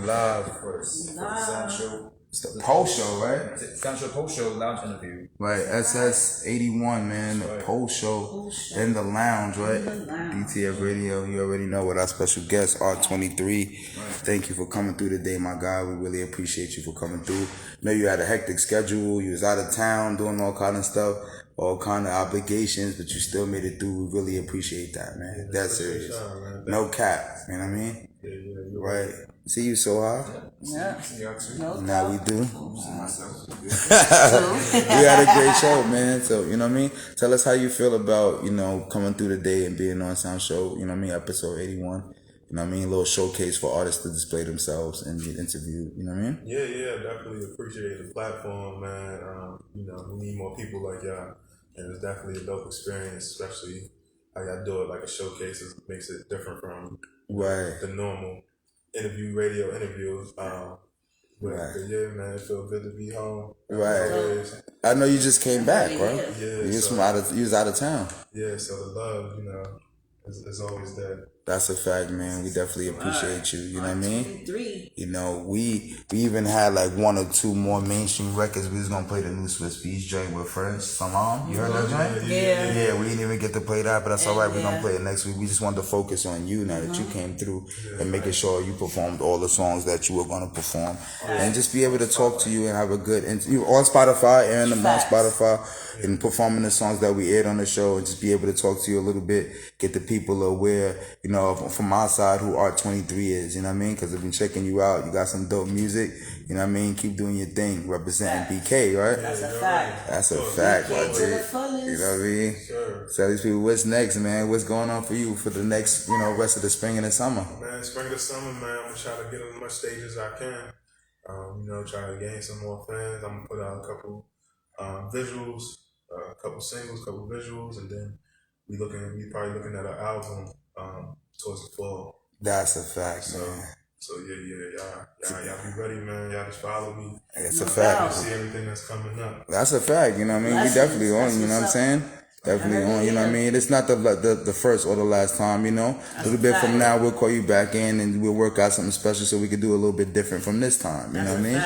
live for the Sound Show. It's the post show, right? Sound Show post show lounge interview. Right, SS81, man, the post show in the lounge, right? DTF Radio, you already know what our special guest, Artxxii. Thank you for coming through today, my guy. We really appreciate you for coming through. Know you had a hectic schedule, you was out of town doing all kind of stuff, all kind of obligations, but you still made it through. We really appreciate that, man. That's serious. No cap, you know what I mean? Right. See you so high? Yeah. Now we do. We had a great show, man. So, you know what I mean? Tell us how you feel about, coming through the day and being on Sound Show, you know what I mean? Episode 81. You know what I mean? A little showcase for artists to display themselves and get interviewed, you know what I mean? Yeah, definitely appreciate the platform, man. We need more people like y'all. And it's definitely a dope experience, especially how y'all do it like a showcase. It makes it different from the normal radio interviews. But yeah, man, it feels good to be home. Right. I know you just came back, right? Yeah. You was out of town. Yeah, so the love, is always there. That's a fact, man. We definitely appreciate you. You know what I mean? 3. We even had like 1 or 2 more mainstream records. We was gonna play the new Swiss Beats joint with First. Salam. You heard that joint? Yeah, we didn't even get to play that, but that's alright. We're gonna play it next week. We just wanted to focus on you now that you came through and making sure you performed all the songs that you were gonna perform, and just be able to talk to you and have a good interview on Spotify and on Spotify. And performing the songs that we aired on the show, and just be able to talk to you a little bit, get the people aware, from our side who Artxxii is, you know what I mean? Because I've been checking you out. You got some dope music, you know what I mean? Keep doing your thing, representing BK, right? That's a fact. That's a fact, my G. You know what I mean? Sure. Tell these people what's next, man. What's going on for you for the next, rest of the spring and the summer? Man, spring and summer, man. I'm gonna try to get on as much stage as I can. Try to gain some more fans. I'm gonna put out a couple visuals. A couple singles, couple visuals, and then we probably looking at an album towards the fall. That's a fact, man. So y'all be ready, man. Y'all just follow me. That's a fact. See everything that's coming up. That's a fact, you know what I mean? We definitely on, you know what I'm saying? Definitely on, you know what I mean? It's not the first or the last time, A little bit from now, we'll call you back in and we'll work out something special so we can do a little bit different from this time, you know what I mean?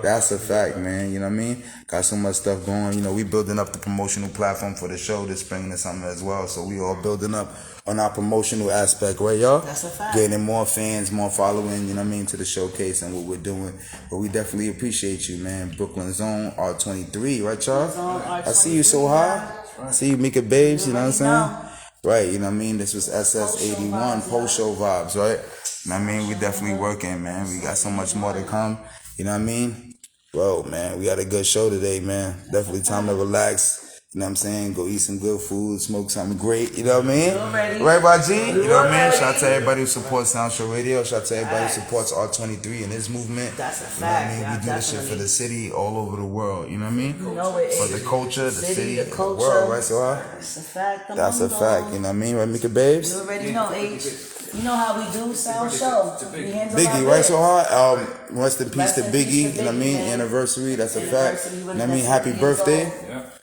That's a fact, man, you know what I mean? Got so much stuff going, we building up the promotional platform for the show this spring and summer as well, so we all building up on our promotional aspect, right, y'all? That's a fact. Getting more fans, more following, to the showcase and what we're doing. But we definitely appreciate you, man. Brooklyn Zone, Artxxii, right, y'all? I see you so high. I see you, Mika Babes, you know what I'm saying? Right, you know what I mean? This was SS81, post-show vibes, right? You know what I mean? We definitely working, man. We got so much more to come, you know what I mean? Bro, man, we had a good show today, man. Definitely time to relax. You know what I'm saying? Go eat some good food, smoke something great, you know what I mean? Right, by G? You know what I mean? Shout out to everybody who supports Sound Show Radio. Shout out to everybody who supports Artxxii and his movement. That's a fact. fact. You know what I mean? We do this shit for the city all over the world, you know what I mean? For the culture, the city, the world, right? So, that's a fact. That's a fact, you know what I mean? Right, Mika Babes? You already know, H. You know how we do Sound Show. Biggie, right? So hard. Rest in peace to Biggie, you know what I mean? Anniversary, that's a fact. You know what I mean? Happy birthday.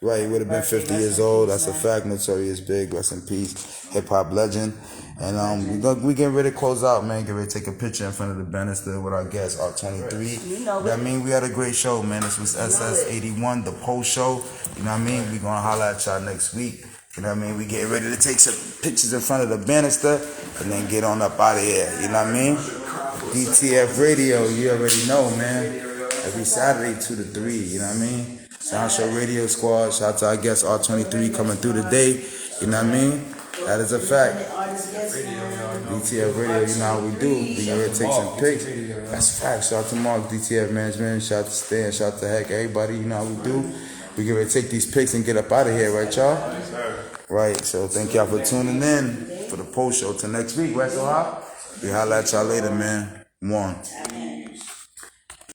Right, he would have been 50 years old. That's a fact. Notorious Big, rest in peace. Hip hop legend. And we getting ready to close out, man. Get ready to take a picture in front of the banister with our guest, Artxxii. You know what I mean? We had a great show, man. This was SS81, the post show. You know what I mean? We gonna holler at y'all next week. You know what I mean? We getting ready to take some pictures in front of the banister and then get on up out of here. You know what I mean? DTF Radio, you already know, man. Every Saturday 2 to 3, you know what I mean? Sound Show Radio Squad. Shout out to our guest Artxxii coming through today. You know what I mean? That is a fact. DTF Radio, you know how we do. We get ready to take some pics. That's a fact. Shout out to Mark, DTF Management. Shout out to Stan. Shout out to Heck. Everybody, you know how we do. We get ready to take these pics and get up out of here, right, y'all? Right. So thank y'all for tuning in for the post show. Till next week, right, so hot? We holla at y'all later, man. 1.